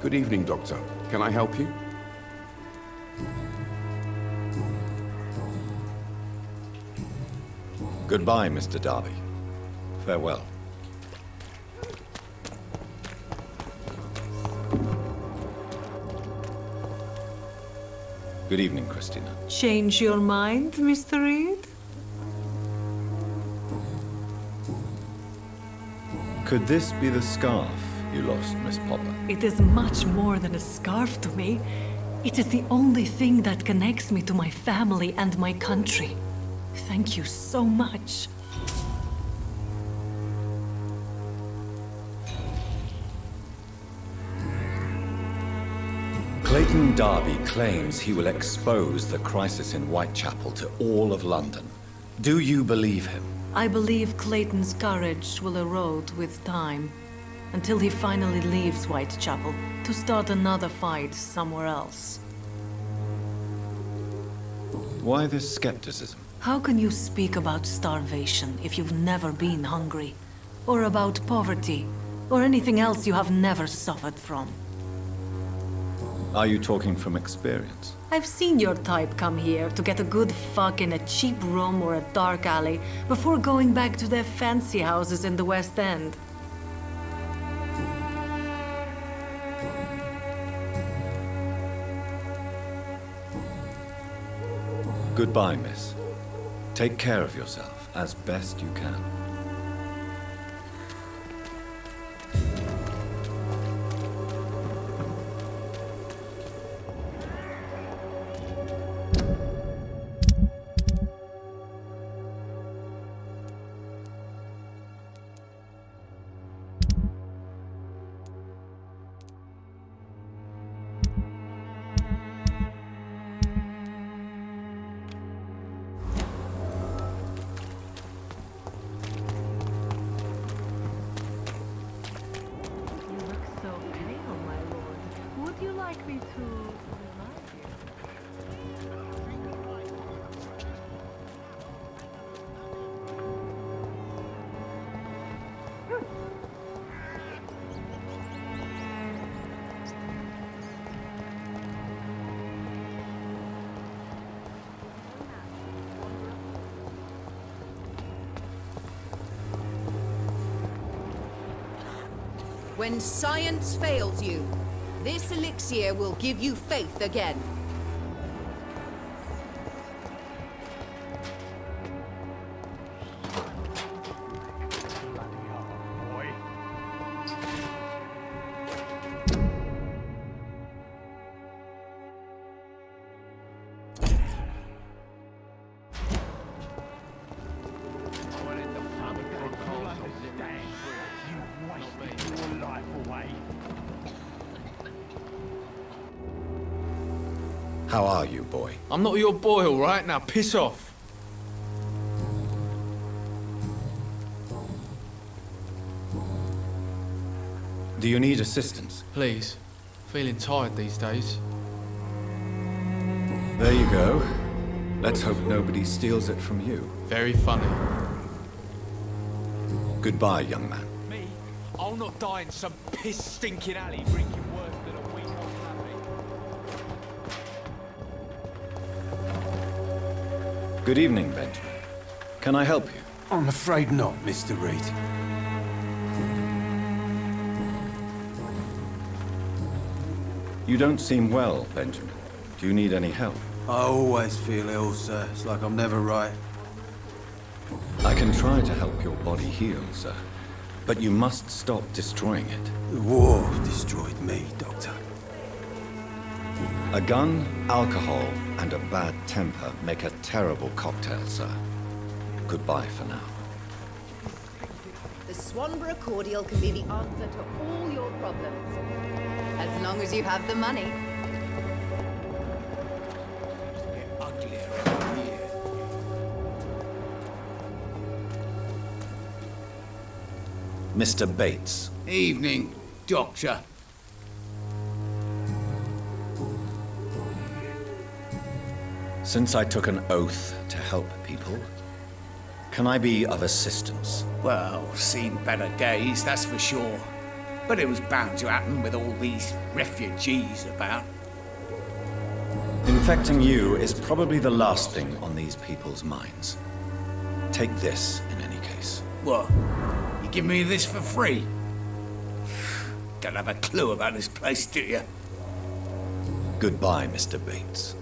Good evening, Doctor. Can I help you? Goodbye, Mr. Darby. Farewell. Good evening, Christina. Change your mind, Mr. Reid? Could this be the scarf you lost, Miss Popper? It is much more than a scarf to me. It is the only thing that connects me to my family and my country. Thank you so much. Clayton Darby claims he will expose the crisis in Whitechapel to all of London. Do you believe him? I believe Clayton's courage will erode with time, until he finally leaves Whitechapel to start another fight somewhere else. Why this skepticism? How can you speak about starvation if you've never been hungry? Or about poverty? Or anything else you have never suffered from? Are you talking from experience? I've seen your type come here to get a good fuck in a cheap room or a dark alley before going back to their fancy houses in the West End. Goodbye, miss. Take care of yourself as best you can. When science fails you, this elixir will give you faith again. How are you, boy? I'm not your boy, all right? Now piss off. Do you need assistance? Please. Feeling tired these days. There you go. Let's hope nobody steals it from you. Very funny. Goodbye, young man. Me? I'll not die in some piss-stinking alley drinking worse than a week on Happy. Good evening, Benjamin. Can I help you? I'm afraid not, Mr. Reid. You don't seem well, Benjamin. Do you need any help? I always feel ill, sir. It's like I'm never right. I can try to help your body heal, sir. But you must stop destroying it. The war destroyed me, Doctor. A gun, alcohol, and a bad temper make a terrible cocktail, sir. Goodbye for now. The Swanborough cordial can be the answer to all your problems. As long as you have the money. Mr. Bates. Evening, Doctor. Since I took an oath to help people, can I be of assistance? Well, seen better days, that's for sure. But it was bound to happen with all these refugees about. Infecting you is probably the last thing on these people's minds. Take this, in any case. What? You give me this for free? Don't have a clue about this place, do you? Goodbye, Mr. Bates.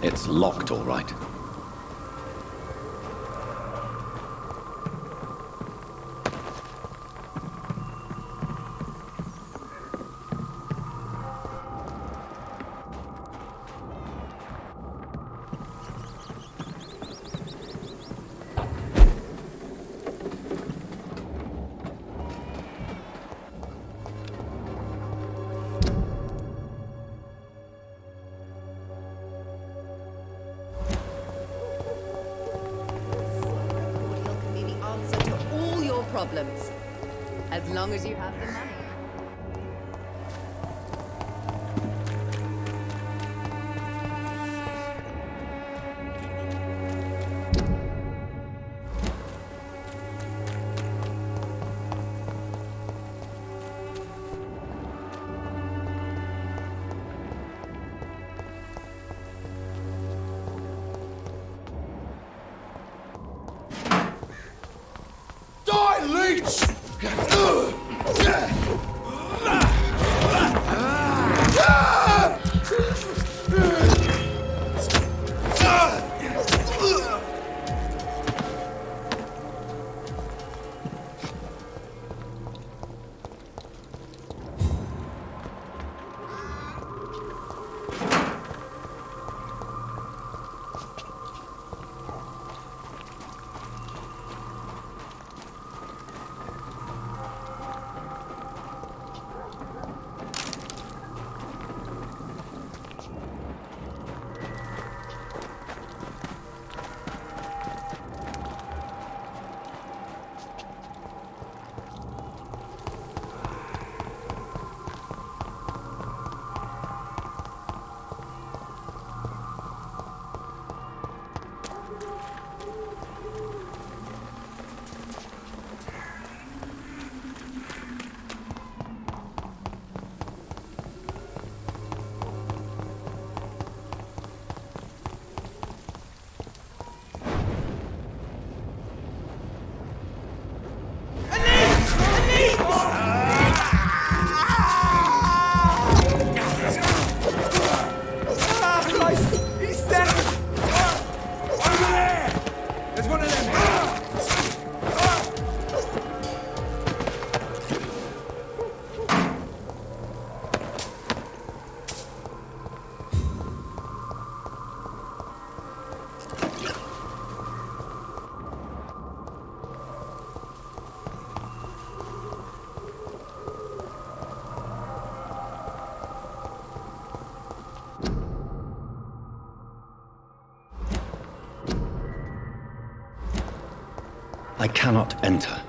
It's locked, all right. Problems. As long as you have the money. I cannot enter.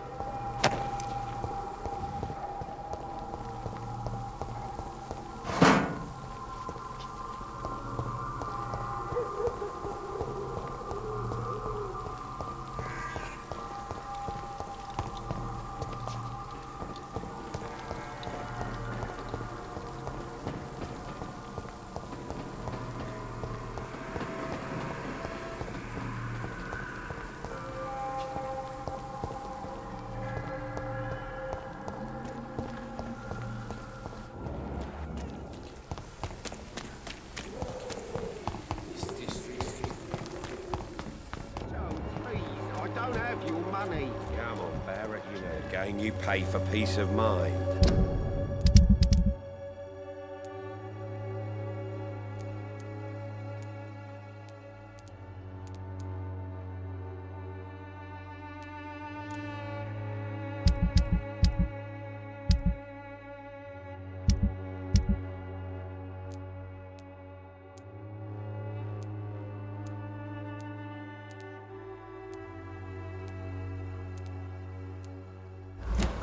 You pay for peace of mind.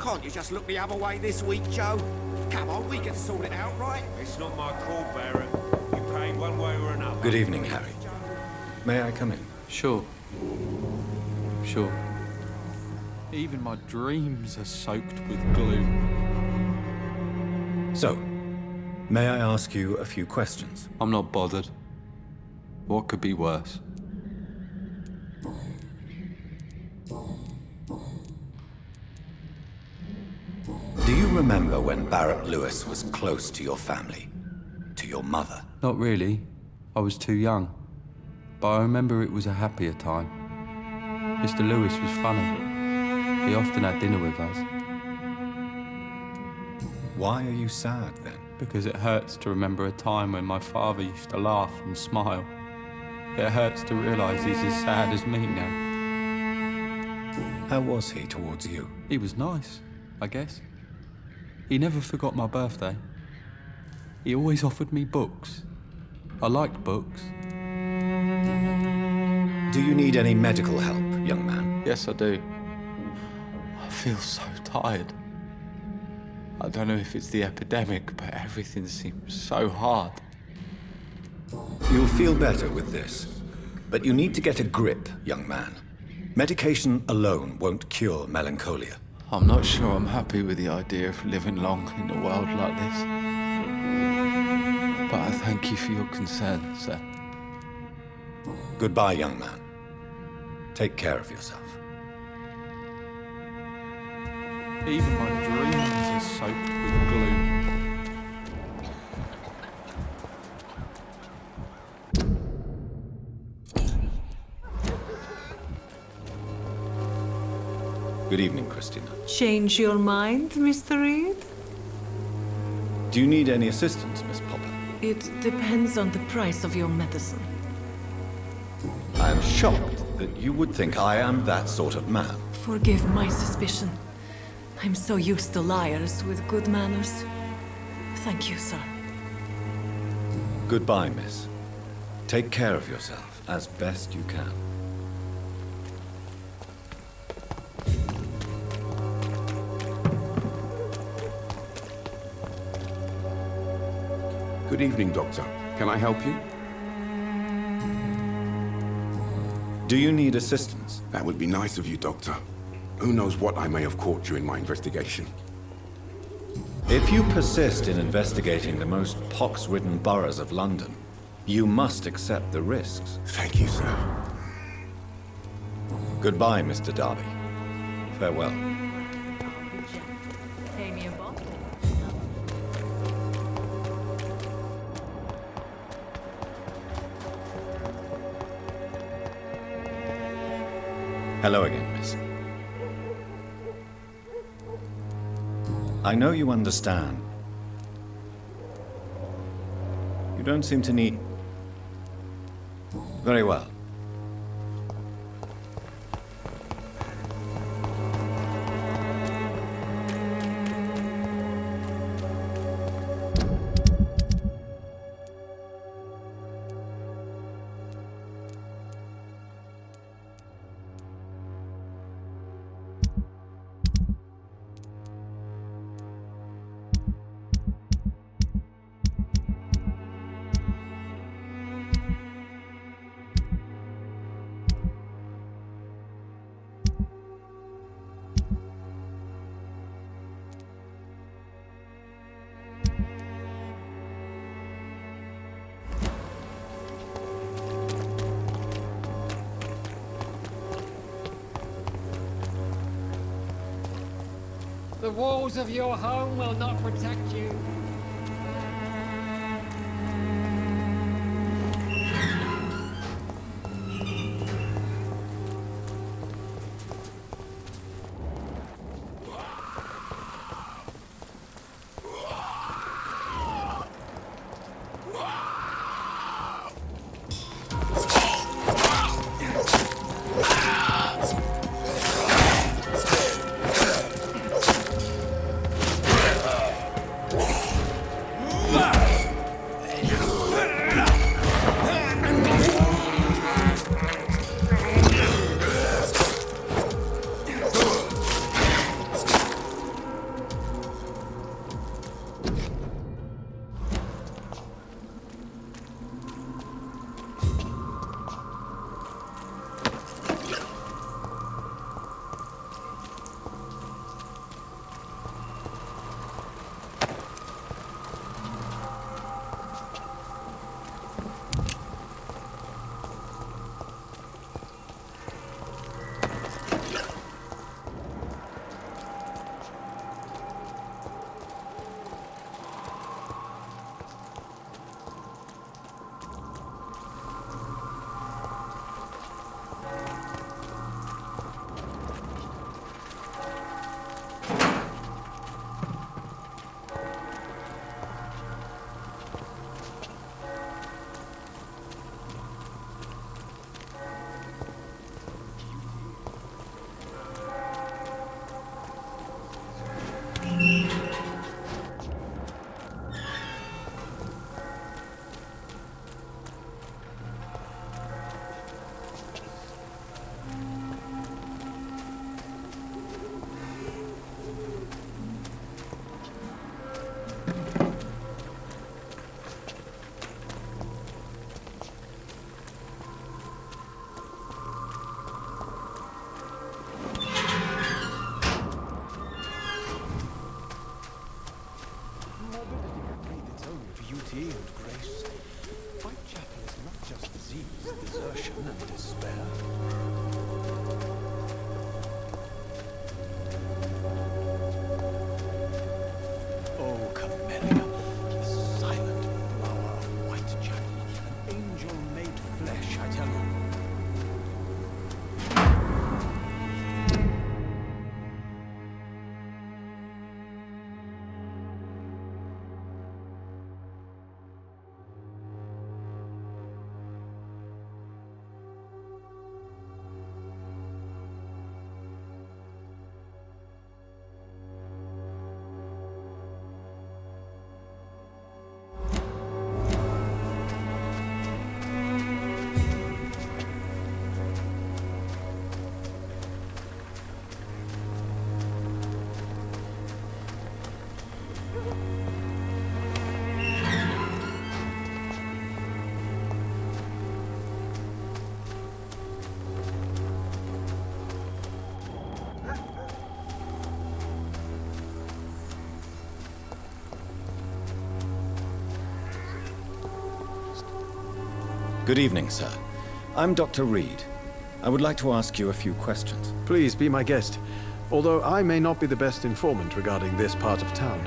Can't you just look the other way this week, Joe? Come on, we can sort it out, right? It's not my call, Baron. You pay one way or another. Good evening, Harry. May I come in? Sure. Sure. Even my dreams are soaked with gloom. So, may I ask you a few questions? I'm not bothered. What could be worse? Do you remember when Barrett Lewis was close to your family? To your mother? Not really. I was too young. But I remember it was a happier time. Mr. Lewis was funny. He often had dinner with us. Why are you sad, then? Because it hurts to remember a time when my father used to laugh and smile. It hurts to realise he's as sad as me now. How was he towards you? He was nice, I guess. He never forgot my birthday. He always offered me books. I liked books. Do you need any medical help, young man? Yes, I do. I feel so tired. I don't know if it's the epidemic, but everything seems so hard. You'll feel better with this. But you need to get a grip, young man. Medication alone won't cure melancholia. I'm not sure I'm happy with the idea of living long in a world like this. But I thank you for your concern, sir. Goodbye, young man. Take care of yourself. Even my dreams are soaked with gloom. Good evening, Christina. Change your mind, Mr. Reid? Do you need any assistance, Miss Popper? It depends on the price of your medicine. I am shocked that you would think I am that sort of man. Forgive my suspicion. I'm so used to liars with good manners. Thank you, sir. Goodbye, miss. Take care of yourself as best you can. Good evening, Doctor. Can I help you? Do you need assistance? That would be nice of you, Doctor. Who knows what I may have caught during my investigation. If you persist in investigating the most pox-ridden boroughs of London, you must accept the risks. Thank you, sir. Goodbye, Mr. Darby. Farewell. Pay me a bottle. Hello again, miss. I know you understand. You don't seem to need... Very well. The walls of your home will not protect you. beauty and grace. Whitechapel is not just disease, desertion, and despair. Oh, Camellia, the silent flower of Whitechapel, an angel made flesh, I tell you. Good evening, sir. I'm Dr. Reid. I would like to ask you a few questions. Please be my guest, although I may not be the best informant regarding this part of town.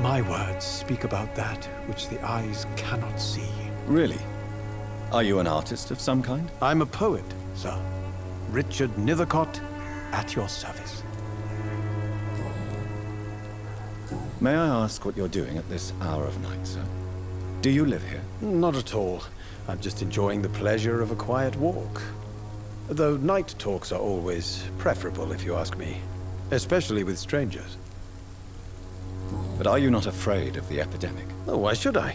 My words speak about that which the eyes cannot see. Really? Are you an artist of some kind? I'm a poet, sir. Richard Nithercott, at your service. May I ask what you're doing at this hour of night, sir? Do you live here? Not at all. I'm just enjoying the pleasure of a quiet walk. Though night talks are always preferable, if you ask me. Especially with strangers. But are you not afraid of the epidemic? Oh, why should I?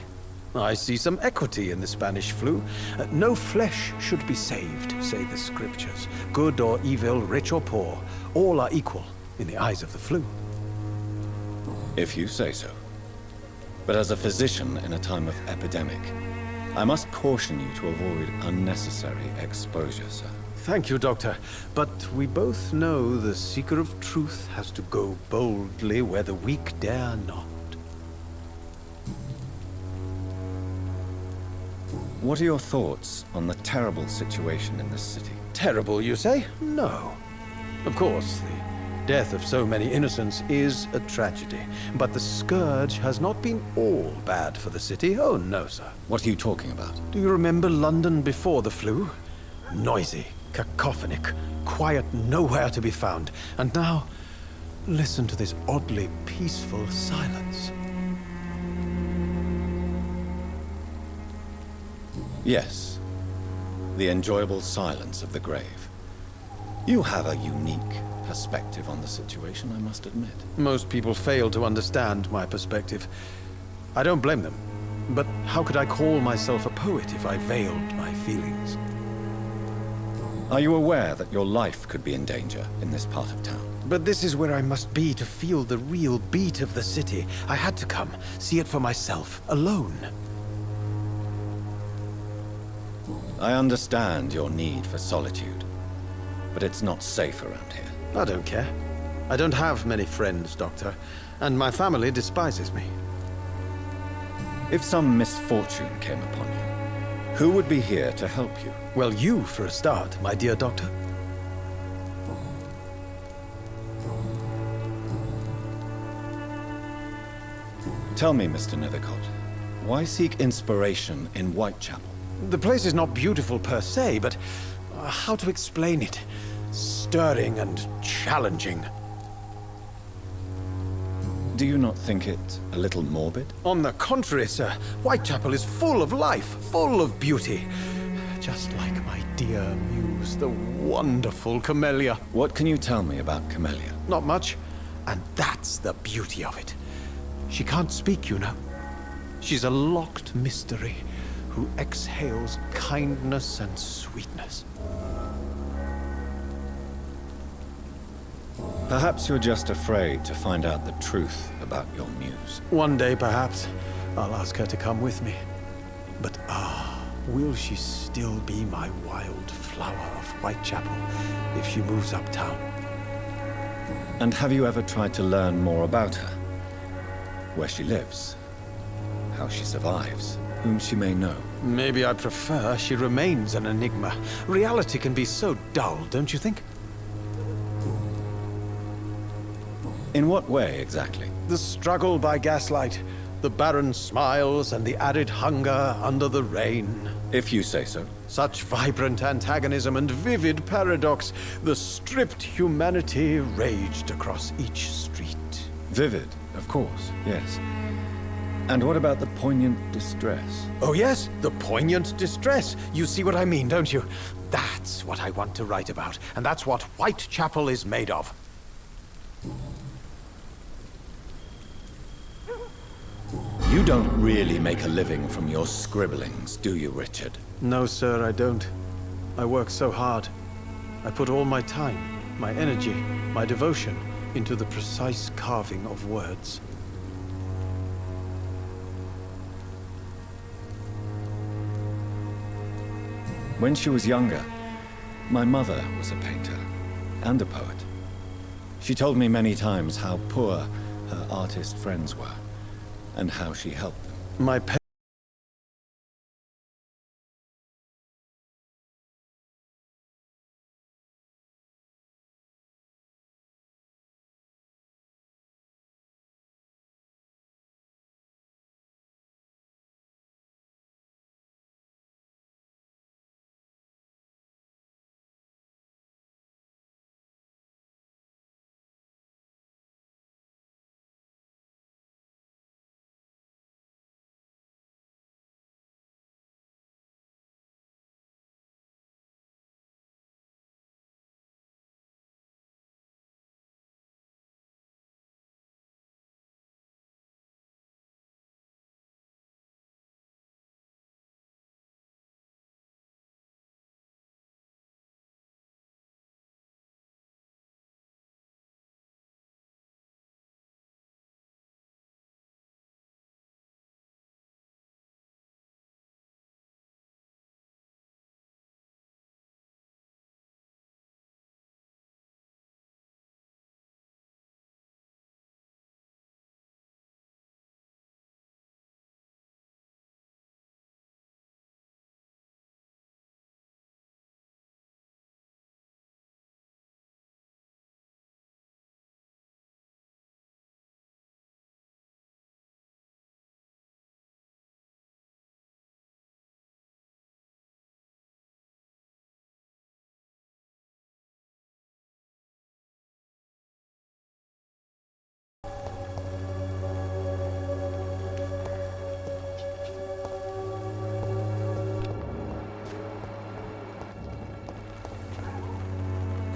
I see some equity in the Spanish flu. No flesh should be saved, say the scriptures. Good or evil, rich or poor, all are equal in the eyes of the flu. If you say so. But as a physician in a time of epidemic, I must caution you to avoid unnecessary exposure, sir. Thank you, Doctor. But we both know the seeker of truth has to go boldly where the weak dare not. What are your thoughts on the terrible situation in this city? Terrible, you say? No. Of course, the death of so many innocents is a tragedy. But the scourge has not been all bad for the city. Oh, no, sir. What are you talking about? Do you remember London before the flu? Noisy, cacophonic, quiet nowhere to be found. And now, listen to this oddly peaceful silence. Yes. The enjoyable silence of the grave. You have a unique perspective on the situation, I must admit. Most people fail to understand my perspective. I don't blame them. But how could I call myself a poet if I veiled my feelings? Are you aware that your life could be in danger in this part of town? But this is where I must be to feel the real beat of the city. I had to come, see it for myself, alone. I understand your need for solitude, but it's not safe around here. I don't care. I don't have many friends, Doctor, and my family despises me. If some misfortune came upon you, who would be here to help you? Well, you, for a start, my dear Doctor. Tell me, Mr. Nithercott, why seek inspiration in Whitechapel? The place is not beautiful per se, but how to explain it? Stirring and challenging. Do you not think it a little morbid? On the contrary, sir. Whitechapel is full of life, full of beauty. Just like my dear muse, the wonderful Camellia. What can you tell me about Camellia? Not much, and that's the beauty of it. She can't speak, you know. She's a locked mystery who exhales kindness and sweetness. Perhaps you're just afraid to find out the truth about your muse. One day, perhaps, I'll ask her to come with me. But will she still be my wild flower of Whitechapel if she moves uptown? And have you ever tried to learn more about her? Where she lives? how she survives, whom she may know. Maybe I prefer she remains an enigma. Reality can be so dull, don't you think? In what way, exactly? The struggle by gaslight, the barren smiles and the added hunger under the rain. If you say so. Such vibrant antagonism and vivid paradox. The stripped humanity raged across each street. Vivid, of course, yes. And what about the poignant distress? Oh yes, the poignant distress. You see what I mean, don't you? That's what I want to write about, and that's what Whitechapel is made of. You don't really make a living from your scribblings, do you, Richard? No, sir, I don't. I work so hard. I put all my time, my energy, my devotion into the precise carving of words. When she was younger, my mother was a painter and a poet. She told me many times how poor her artist friends were, and how she helped them. My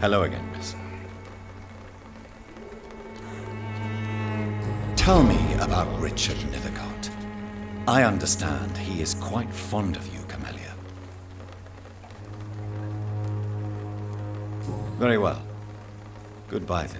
Hello again, miss. Tell me about Richard Nithercott. I understand he is quite fond of you, Camellia. Very well. Goodbye, then.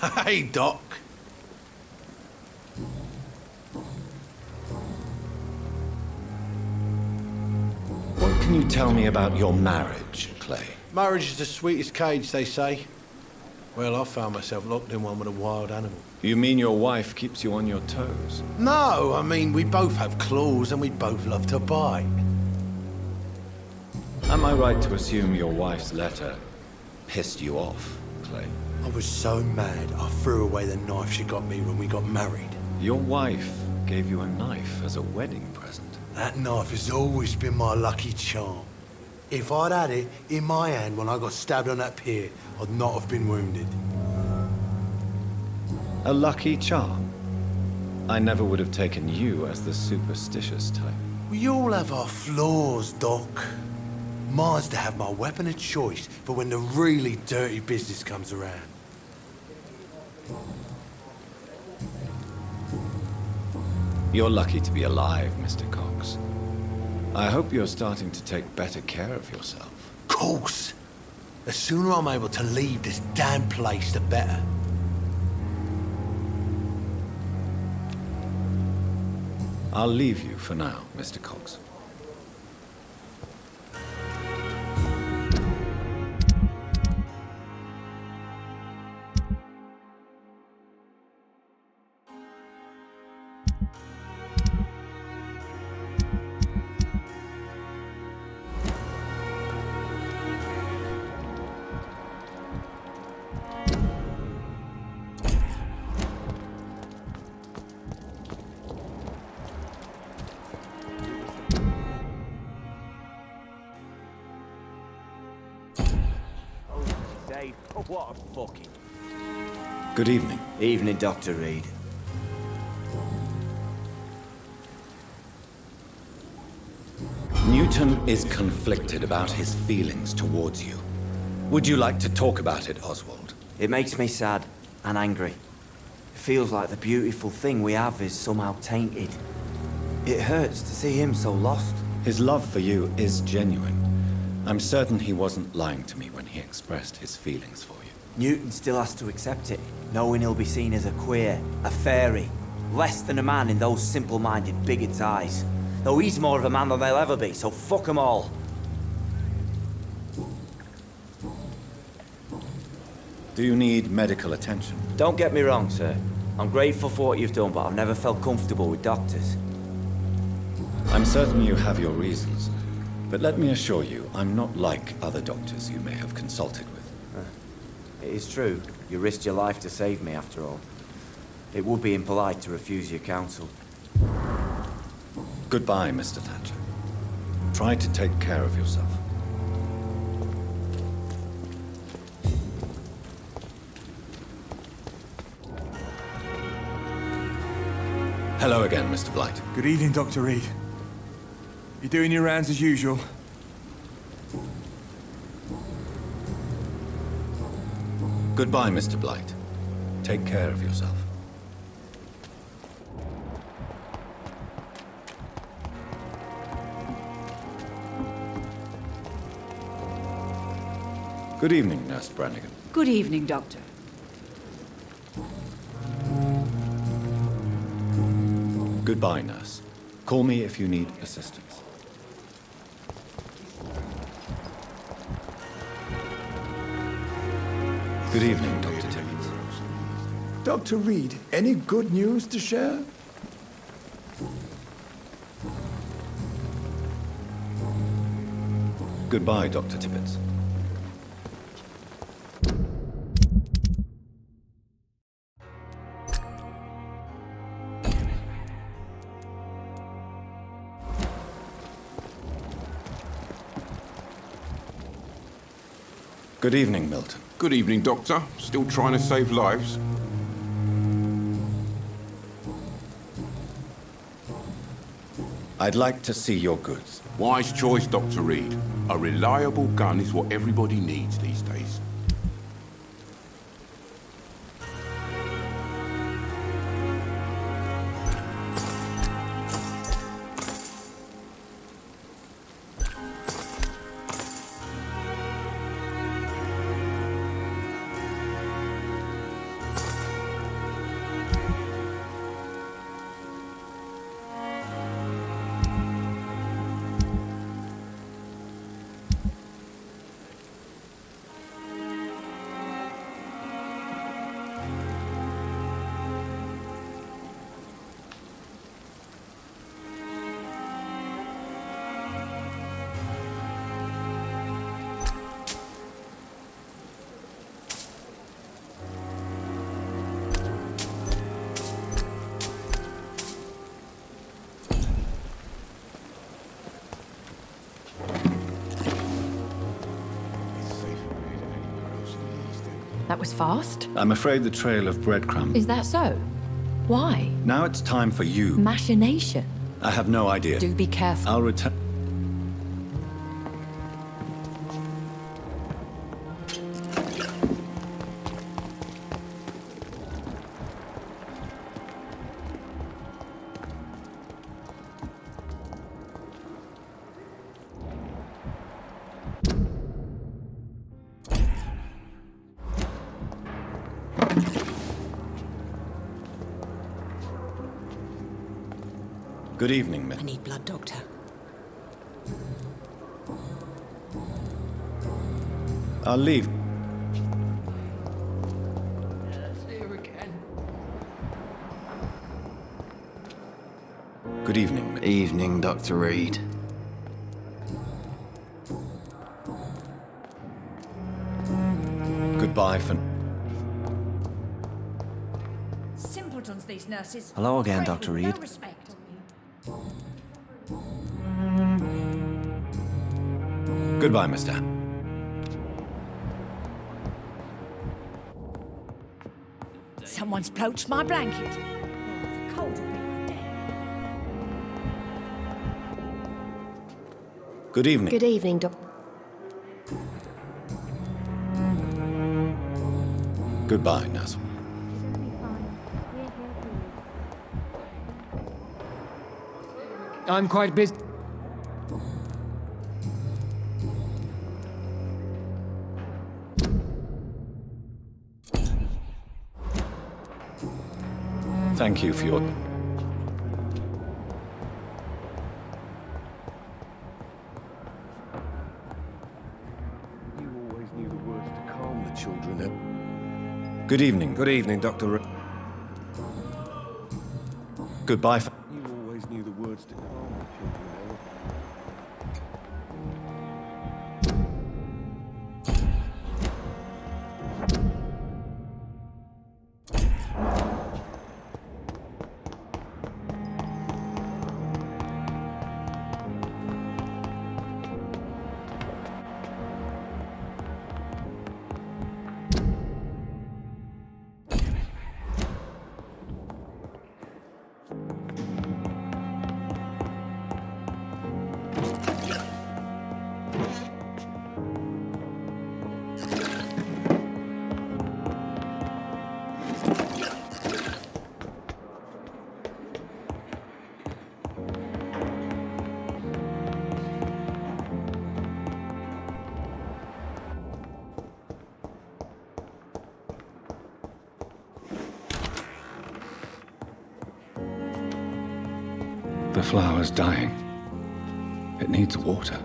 Hey, Doc. What can you tell me about your marriage, Clay? Marriage is the sweetest cage, they say. Well, I found myself locked in one with a wild animal. You mean your wife keeps you on your toes? No, I mean, we both have claws and we both love to bite. Am I right to assume your wife's letter pissed you off, Clay? I was so mad, I threw away the knife she got me when we got married. Your wife gave you a knife as a wedding present. That knife has always been my lucky charm. If I'd had it in my hand when I got stabbed on that pier, I'd not have been wounded. A lucky charm? I never would have taken you as the superstitious type. We all have our flaws, Doc. Mine's to have my weapon of choice for when the really dirty business comes around. You're lucky to be alive, Mr. Cox. I hope you're starting to take better care of yourself. Of course. The sooner I'm able to leave this damn place, the better. I'll leave you for now, Mr. Cox. What a fucking... Good evening. Evening, Dr. Reid. Newton is conflicted about his feelings towards you. Would you like to talk about it, Oswald? It makes me sad and angry. It feels like the beautiful thing we have is somehow tainted. It hurts to see him so lost. His love for you is genuine. I'm certain he wasn't lying to me when he expressed his feelings for you. Newton still has to accept it, knowing he'll be seen as a queer, a fairy, less than a man in those simple-minded bigots' eyes. Though he's more of a man than they'll ever be, so fuck them all. Do you need medical attention? Don't get me wrong, sir. I'm grateful for what you've done, but I've never felt comfortable with doctors. I'm certain you have your reasons. But let me assure you, I'm not like other doctors you may have consulted with. It is true. You risked your life to save me, after all. It would be impolite to refuse your counsel. Goodbye, Mr. Thatcher. Try to take care of yourself. Hello again, Mr. Blight. Good evening, Dr. Reid. You doing your rounds as usual? Goodbye, Mr. Blight. Take care of yourself. Good evening, Nurse Brannigan. Good evening, Doctor. Goodbye, Nurse. Call me if you need assistance. Good evening, Dr. Timmins. Dr. Reid, any good news to share? Goodbye, Dr. Tibbets. Good evening, Milton. Good evening, Doctor. Still trying to save lives? I'd like to see your goods. Wise choice, Dr. Reid. A reliable gun is what everybody needs these days. That was fast. I'm afraid the trail of breadcrumbs... Is that so? Why? Now it's time for you. Machination. I have no idea. Do be careful. I'll return... Good evening, Miss. I need blood, Doctor. I'll leave. See you again. Good evening, Miss. Evening, Dr. Reid. Goodbye for... Simpletons, these nurses. Hello again, Dr. Reid. No respect. Goodbye, Mr. Someone's poached my blanket. Oh, the cold will be my death. Good evening. Good evening, Doc. Goodbye, nurse. I'm quite busy. Thank you for your... You always knew the words to calm the children. Good evening. Good evening, Dr. Goodbye for... You always knew the words to calm the children. The flower's dying. It needs water.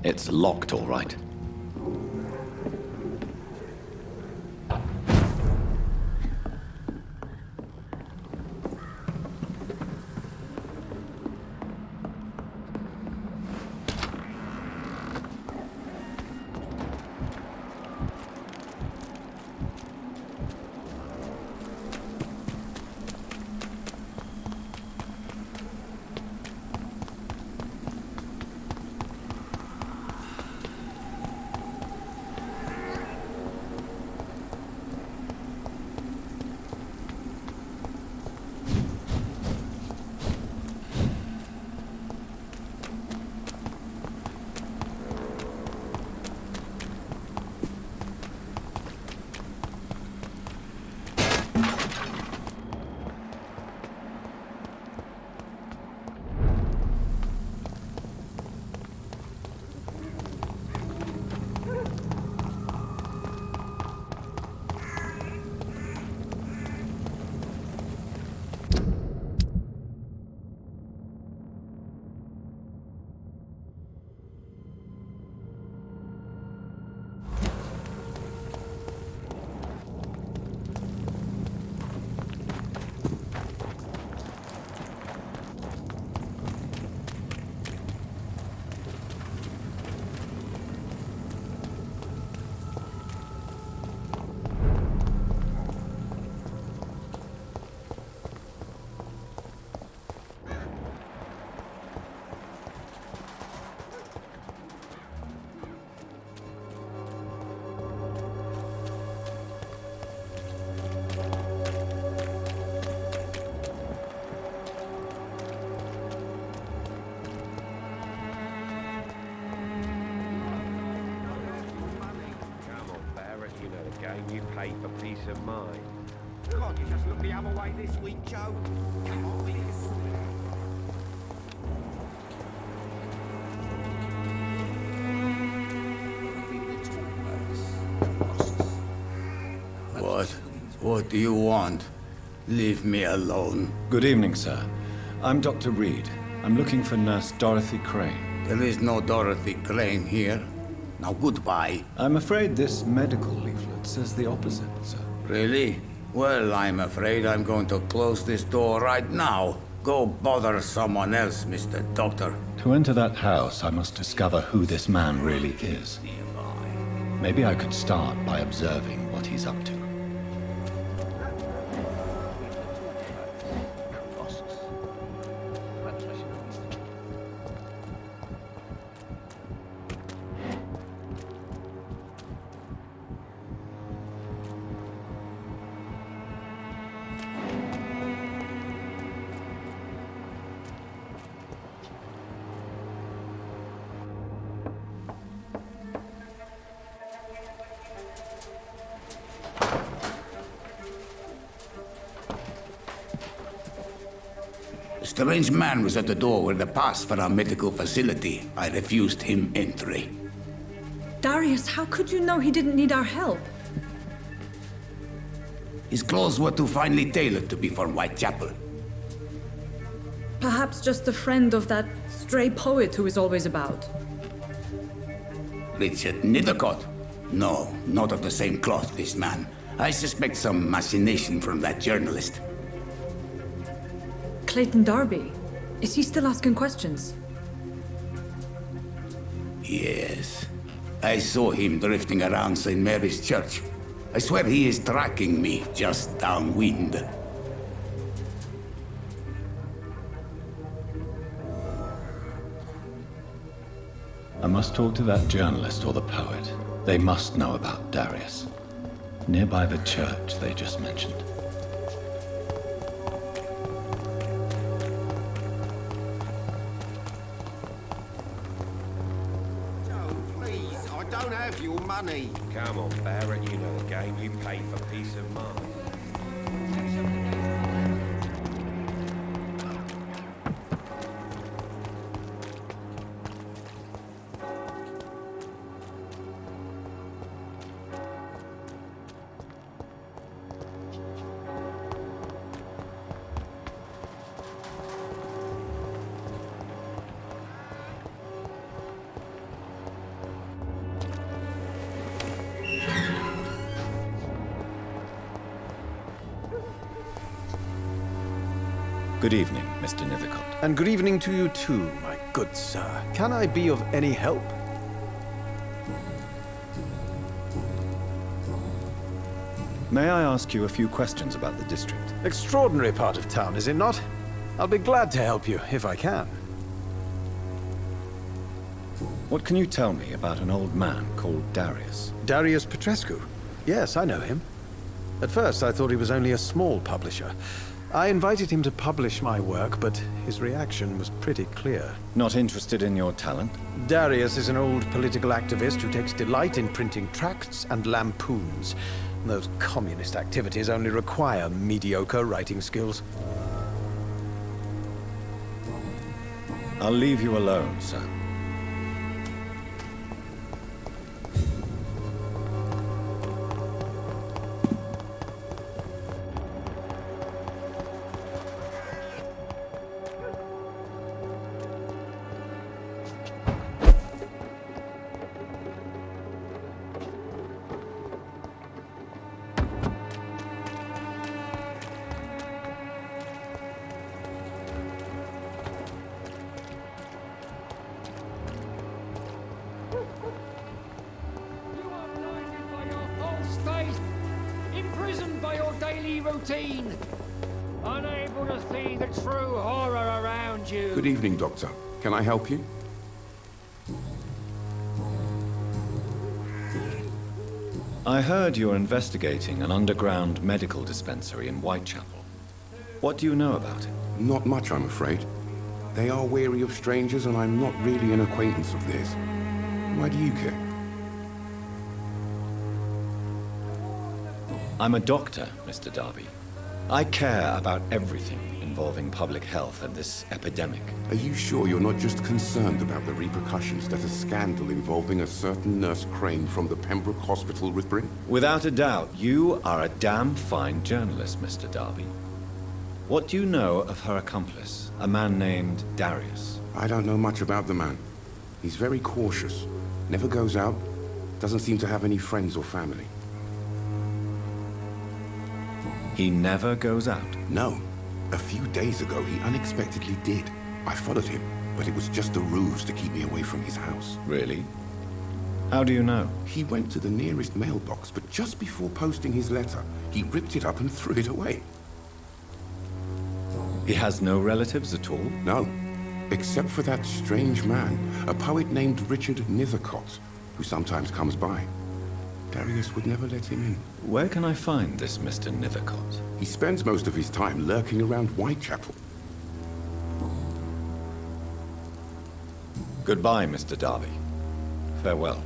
It's locked, all right. You pay for peace of mind. Can't you just look the other way this week, Joe? Come on, we can sort it out. What do you want? Leave me alone. Good evening, sir. I'm Dr. Reid. I'm looking for Nurse Dorothy Crane. There is no Dorothy Crane here. Now, goodbye. I'm afraid this medical leaflet says the opposite, sir. Really? Well, I'm afraid I'm going to close this door right now. Go bother someone else, Mr. Doctor. To enter that house, I must discover who this man really is. Maybe I could start by observing what he's up to. strange man was at the door with a pass for our medical facility. I refused him entry. Darius, how could you know he didn't need our help? His clothes were too finely tailored to be for Whitechapel. Perhaps just a friend of that stray poet who is always about. Richard Nithercott? No, not of the same cloth, this man. I suspect some machination from that journalist. Clayton Darby. Is he still asking questions? Yes. I saw him drifting around St. Mary's Church. I swear he is tracking me just downwind. I must talk to that journalist or the poet. They must know about Darius. Nearby the church they just mentioned. Joe, please, I don't have your money. Come on, Barrett, you know the game. You pay for peace of mind. Good evening, Mr. Nithercott. And good evening to you too, my good sir. Can I be of any help? May I ask you a few questions about the district? Extraordinary part of town, is it not? I'll be glad to help you, if I can. What can you tell me about an old man called Darius? Darius Petrescu? Yes, I know him. At first, I thought he was only a small publisher. I invited him to publish my work, but his reaction was pretty clear. Not interested in your talent? Darius is an old political activist who takes delight in printing tracts and lampoons. Those communist activities only require mediocre writing skills. I'll leave you alone, sir. Imprisoned by your daily routine, unable to see the true horror around you. Good evening, Doctor. Can I help you? I heard you're investigating an underground medical dispensary in Whitechapel. What do you know about it? Not much, I'm afraid. They are wary of strangers, and I'm not really an acquaintance of theirs. Why do you care? I'm a doctor, Mr. Darby. I care about everything involving public health and this epidemic. Are you sure you're not just concerned about the repercussions that a scandal involving a certain Nurse Crane from the Pembroke Hospital would bring? Without a doubt, you are a damn fine journalist, Mr. Darby. What do you know of her accomplice, a man named Darius? I don't know much about the man. He's very cautious, never goes out, doesn't seem to have any friends or family. He never goes out? No. A few days ago, he unexpectedly did. I followed him, but it was just a ruse to keep me away from his house. Really? How do you know? He went to the nearest mailbox, but just before posting his letter, he ripped it up and threw it away. He has no relatives at all? No. Except for that strange man, a poet named Richard Nithercott, who sometimes comes by. Darius would never let him in. Where can I find this Mr. Nithercott? He spends most of his time lurking around Whitechapel. Goodbye, Mr. Darby. Farewell.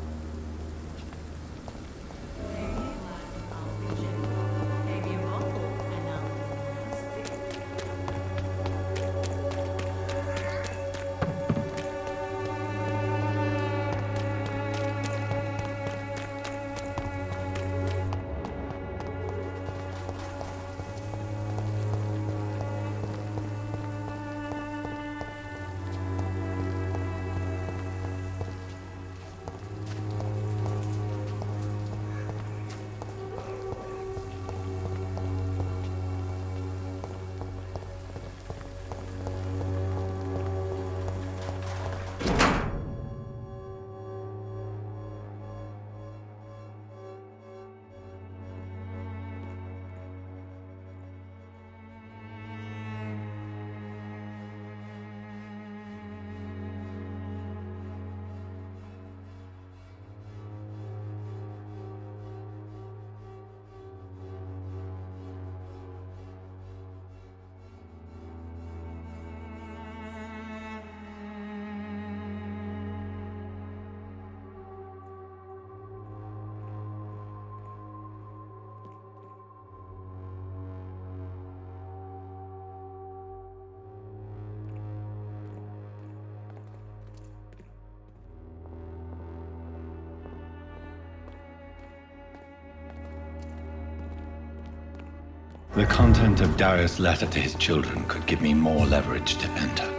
The content of Darius' letter to his children could give me more leverage to enter.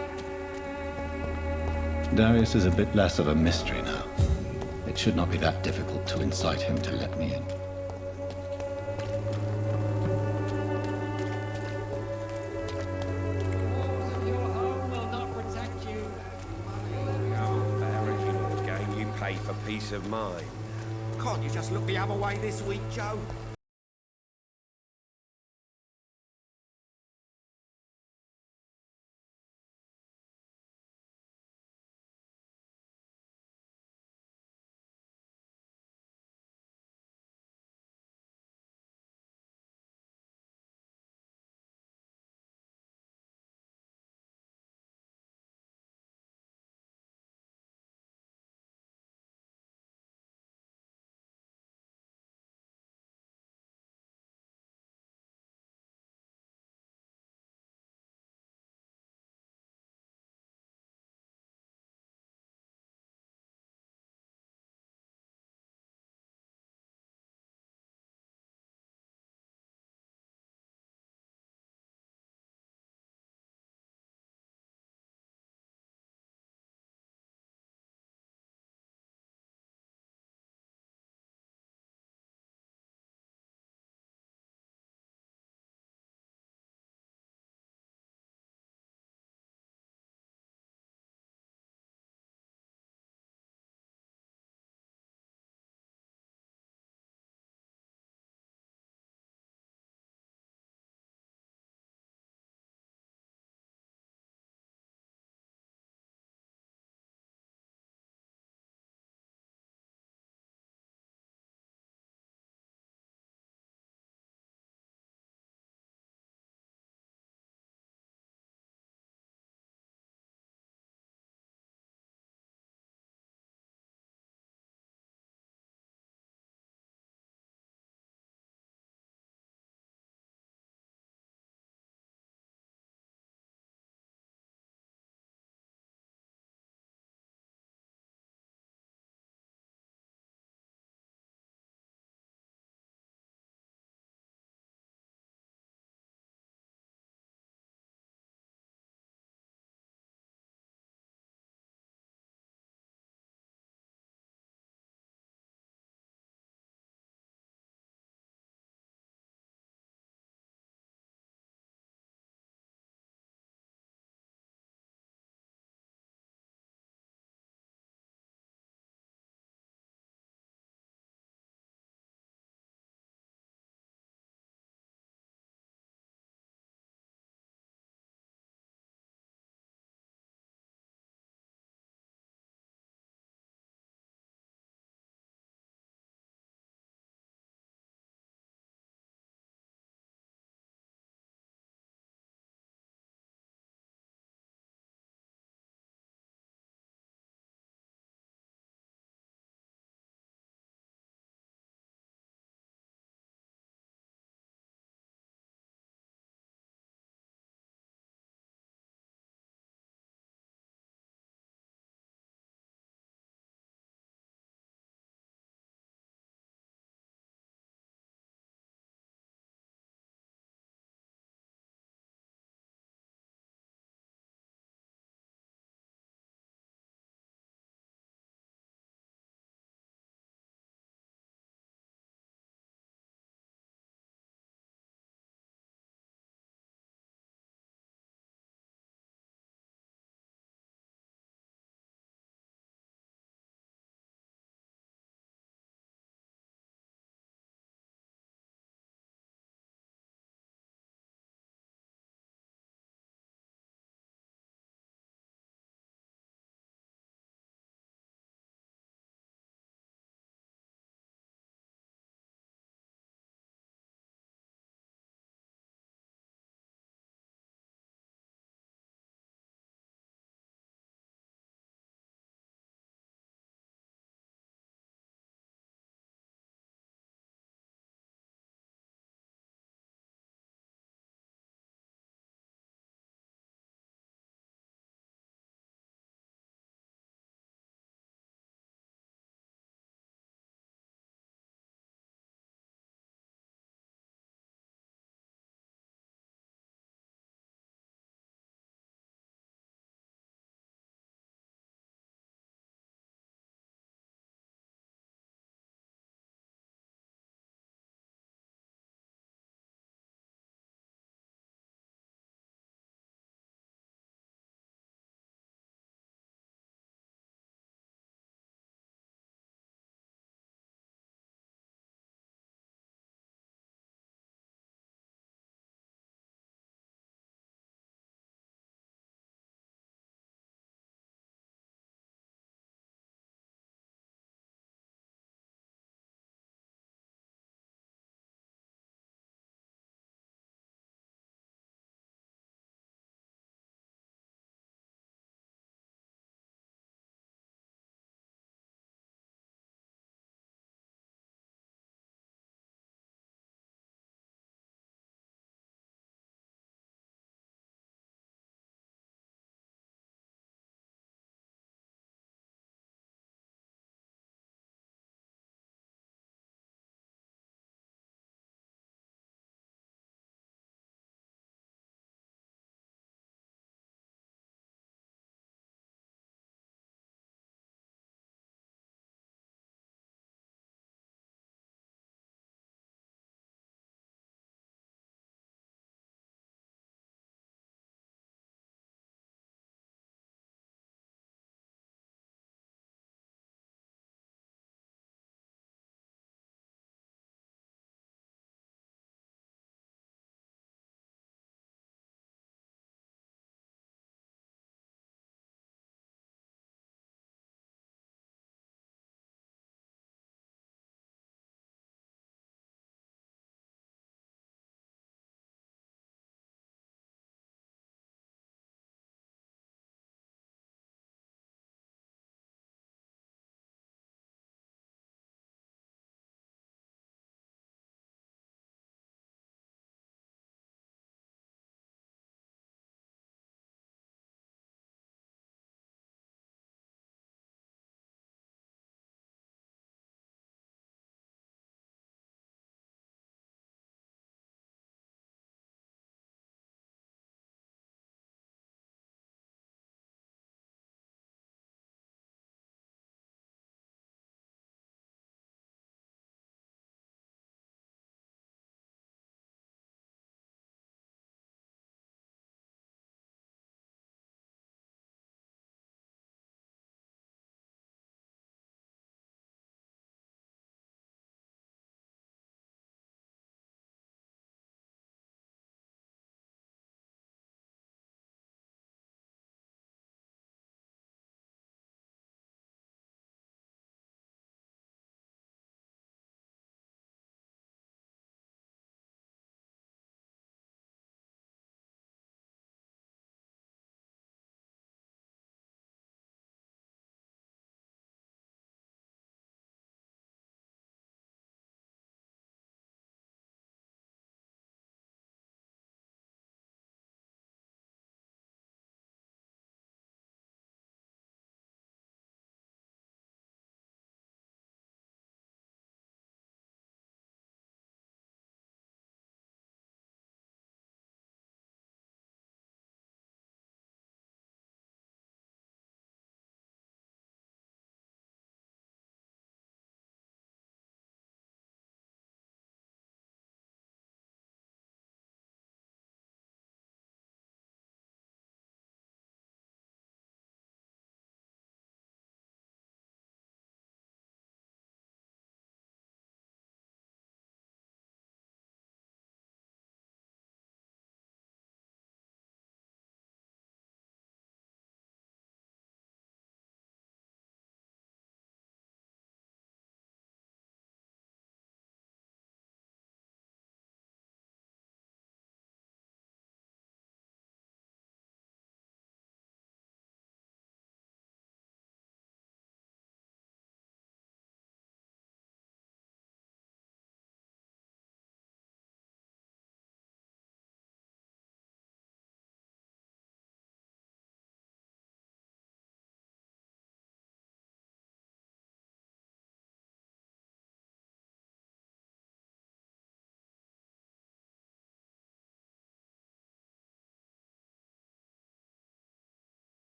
Darius is a bit less of a mystery now. It should not be that difficult to incite him to let me in. For peace of mind. Can't you just look the other way this week, Joe?